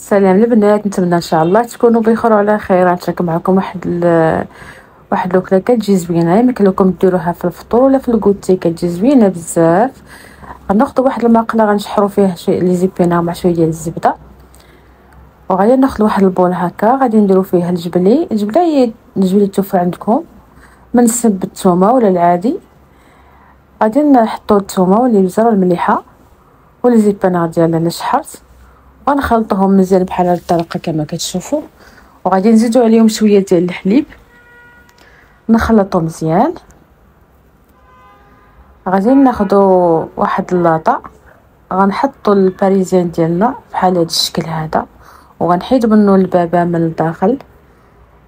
سلام البنات، نتمنى ان شاء الله تكونوا بخير وعلى خير. غنشارك معكم واحد الوكله كتجي زوينه، يمكن لكم ديروها في الفطور ولا في الكوتي، كتجي زوينه بزاف. غناخذ واحد المقله غنشحروا فيها شويه لي زيبينا مع شويه ديال الزبده، وغادي ناخذ واحد البول هكا غادي نديرو فيه الجبلي هي الجبلي التوفى عندكم، منسب بالثومه ولا العادي. غادي نحطو الثومه والابزار والمليحه والزيبينا ديالنا اللي شحرت، ونخلطهم مزيان بحال هاد الطريقه كما كتشوفوا. وغادي نزيدو عليهم شويه ديال الحليب، نخلطو مزيان. غادي ناخدو واحد اللاطه، غنحطو الباريزيان ديالنا بحال هاد الشكل هذا، وغنحيد منه البابا من الداخل،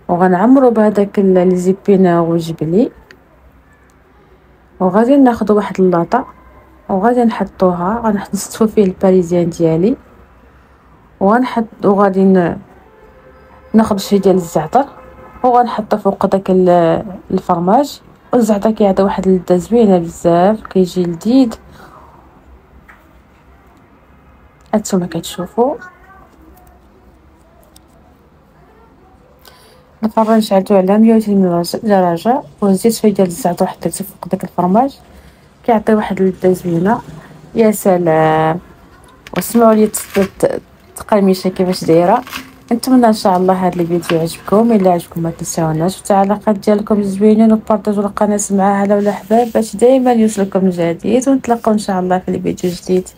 وغنعمرو بهداك لي زيبينا والجبلي. وغادي ناخدو واحد اللاطه وغادي نحطوها، غنستفو فيه الباريزيان ديالي، وغادي ناخذ شويه ديال الزعتر وغنحطه فوق داك الفرماج. والزعتر كيعطي واحد اللذه زوينه بزاف، كيجي لذيذ. هانتوما كتشوفوا الفران شعلتو على 180 درجه، وزيت شويه ديال الزعتر وحطيته فوق داك الفرماج، كيعطي واحد اللذه زوينه. يا سلام. واسمعوا لي التقرميشه كيفاش دايره. نتمنى ان شاء الله هذا الفيديو عجبكم. الا عجبكم ما تنساوناش بالتعليقات ديالكم زوينين، وبارطاجوا القناه مع اهلا ولا احباب باش دائما يوصلكم الجديد. ونتلاقاو ان شاء الله في الفيديو جديد.